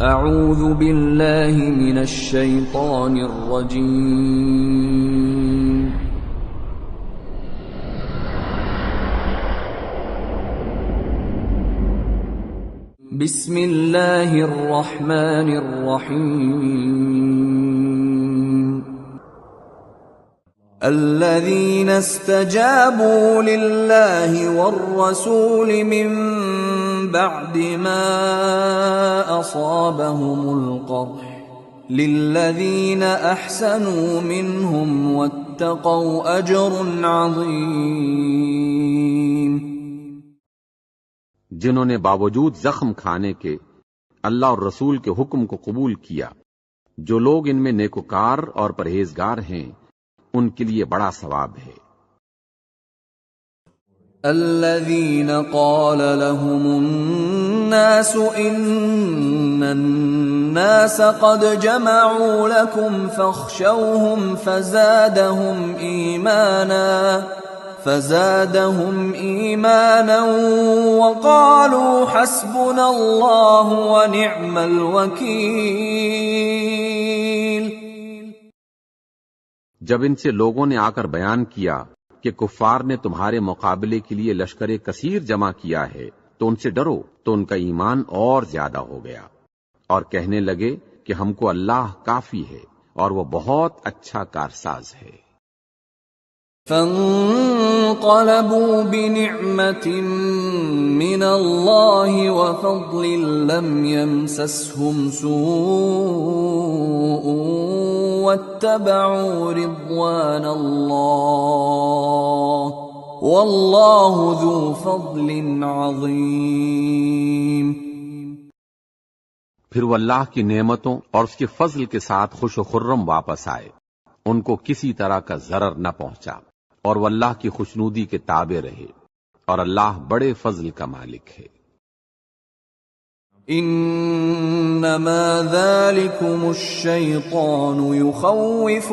اعوذ باللہ من الشیطان الرجیم بسم اللہ الرحمن الرحیم الذین استجابوا للہ والرسول من بعد ما أصابهم القرح للذين أحسنوا منهم واتقوا أجر عظيم. جنہوں نے باوجود زخم کھانے کے اللہ اور رسول کے حکم کو قبول کیا، جو لوگ ان میں نیکوکار اور پرہیزگار ہیں ان کے لیے بڑا ثواب ہے. الذين قال لهم الناس إن الناس قد جمعوا لكم فاخشوهم فزادهم إيمانا وقالوا حسبنا الله ونعم الوكيل. جب ان سے لوگوں نے آ کر بیان کیا کہ کفار نے تمہارے مقابلے کے لیے لشکر کثیر جمع کیا ہے تو ان سے ڈرو، تو ان کا ایمان اور زیادہ ہو گیا اور کہنے لگے کہ ہم کو اللہ کافی ہے اور وہ بہت اچھا کارساز ہے. فانقلبوا بنعمة من الله وفضل لم يمسسهم سوء واتبعوا رضوان الله والله ذو فضل عظيم. پھر وہ اللہ کی نعمتوں اور اس کے فضل کے ساتھ خوش و خرم واپس آئے، ان کو کسی طرح کا ضرر نہ پہنچا اور وہ اللہ کی خوشنودی کے تابع رہے، اور اللہ بڑے فضل کا مالک ہے. انما ذلكم الشیطان يخوف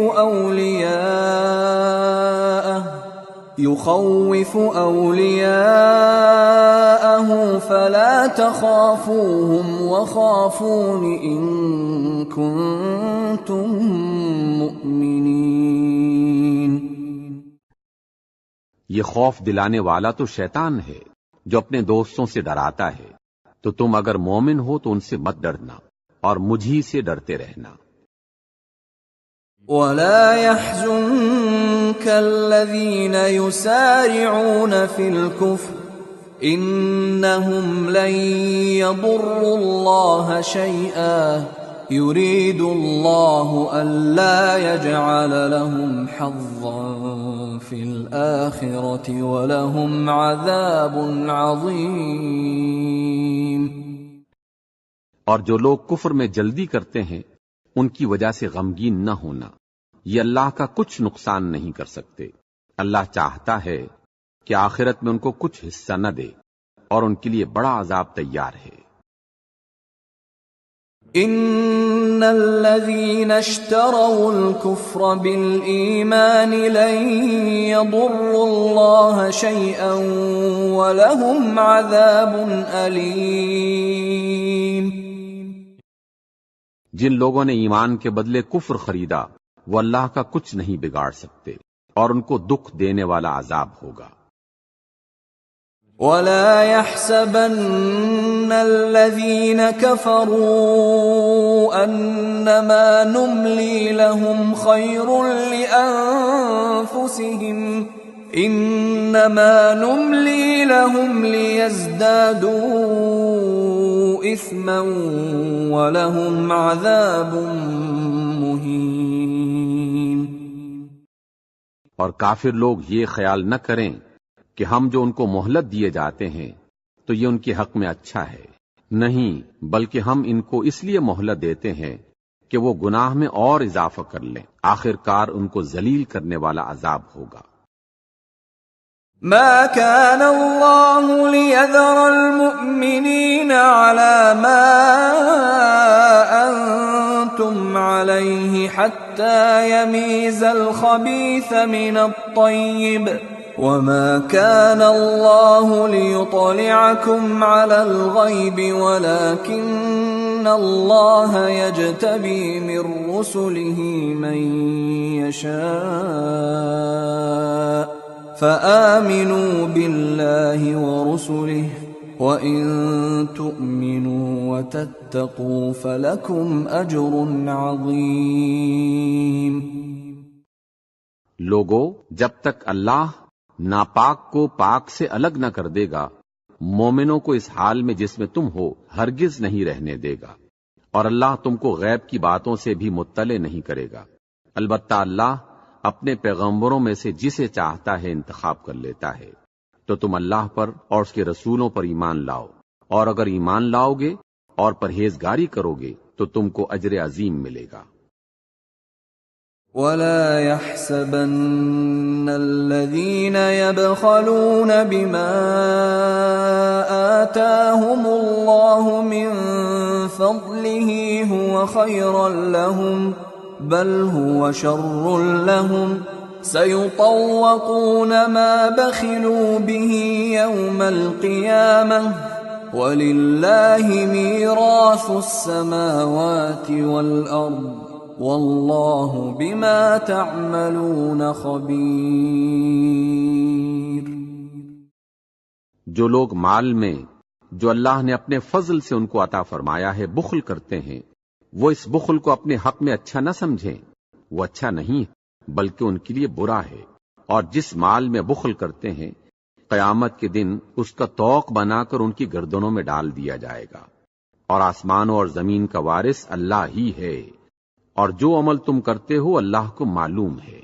اولیاءه فلا تخافوهم وخافون ان كنتم مؤمنین. یہ خوف دلانے والا تو شیطان ہے جو اپنے دوستوں سے ڈراتا ہے، تو تم اگر مومن ہو تو ان سے مت ڈرنا اور مجھی سے ڈرتے رہنا. وَلَا يَحْزُنكَ الَّذِينَ يُسَارِعُونَ فِي الْكُفْرِ إِنَّهُمْ لَن يَضُرُّوا اللَّهَ شَيْئًا يُرِيدُ اللَّهُ أَلَّا يَجْعَلَ لَهُمْ حَظًّا فِي الْآخِرَةِ وَلَهُمْ عَذَابٌ عَظِيمٌ. اور جو لوگ کفر میں جلدی کرتے ہیں ان کی وجہ سے غمگین نہ ہونا، یہ اللہ کا کچھ نقصان نہیں کر سکتے. اللہ چاہتا ہے کہ آخرت میں ان کو کچھ حصہ نہ دے اور ان کے لیے بڑا عذاب تیار ہے. ان الذين اشتروا الكفر بالإيمان لن يضروا الله شيئا ولهم عذاب أليم. جن لوگوں نے ایمان کے بدلے کفر خریدا وہ اللہ کا کچھ نہیں بگاڑ سکتے اور ان کو دکھ دینے والا عذاب ہوگا. وَلَا يَحْسَبَنَّ الَّذِينَ كَفَرُوا أَنَّمَا نُمْلِي لَهُمْ خَيْرٌ لِأَنفُسِهِمْ إِنَّمَا نُمْلِي لَهُمْ لِيَزْدَادُوا إِثْمًا وَلَهُمْ عَذَابٌ مُهِينٌ. اور کافر لوگ یہ خیال نہ کریں کہ ہم جو ان کو مہلت دیے جاتے ہیں تو یہ ان کے حق میں اچھا ہے، نہیں، بلکہ ہم ان کو اس لیے مہلت دیتے ہیں کہ وہ گناہ میں اور اضافہ کر لیں، آخر کار ان کو ذلیل کرنے والا عذاب ہوگا. ما كان الله ليذر المؤمنين على ما أنتم عليه حتى يميز الخبيث من الطيب وما كان الله ليطلعكم على الغيب ولكن الله يجتبي من رسله من يشاء فآمنوا بالله ورسله وَإِن تُؤْمِنُوا وَتَتَّقُوا فَلَكُمْ أَجْرٌ عَظِيمٌ۔ لوگو، جب تک اللہ ناپاک کو پاک سے الگ نہ کر دے گا، مومنوں کو اس حال میں جس میں تم ہو ہرگز نہیں رہنے دے گا، اور اللہ تم کو غیب کی باتوں سے بھی مطلع نہیں کرے گا۔ البتہ اللہ اپنے پیغمبروں میں سے جسے چاہتا ہے انتخاب کر لیتا ہے۔ تو تم اللہ پر اور اس کے رسولوں پر ایمان لاؤ، اور اگر ایمان لاؤ گے اور پرہیزگاری کرو گے تو تم کو اجر عظیم ملے گا۔ وَلَا يَحْسَبَنَّ الَّذِينَ يَبْخَلُونَ بِمَا آتَاهُمُ اللَّهُ مِنْ فَضْلِهِ هُوَ خَيْرًا لَهُمْ بَلْ هُوَ شَرٌّ لَهُمْ سَيُطَوَّقُونَ مَا بَخِلُوا بِهِ يَوْمَ الْقِيَامَةِ وَلِلَّهِ مِيرَاثُ السَّمَاوَاتِ وَالْأَرْضِ وَاللَّهُ بِمَا تَعْمَلُونَ خَبِيرٌ۔ جو لوگ مال میں جو اللہ نے اپنے فضل سے ان کو عطا فرمایا ہے بخل کرتے ہیں، وہ اس بخل کو اپنے حق میں اچھا نہ سمجھیں، وہ اچھا نہیں بلکہ ان کے لیے برا ہے۔ اور جس مال میں بخل کرتے ہیں، قیامت کے دن اس کا طوق بنا کر ان کی گردنوں میں ڈال دیا جائے گا۔ اور آسمانوں اور زمین کا وارث اللہ ہی ہے، اور جو عمل تم کرتے ہو اللہ کو معلوم ہے۔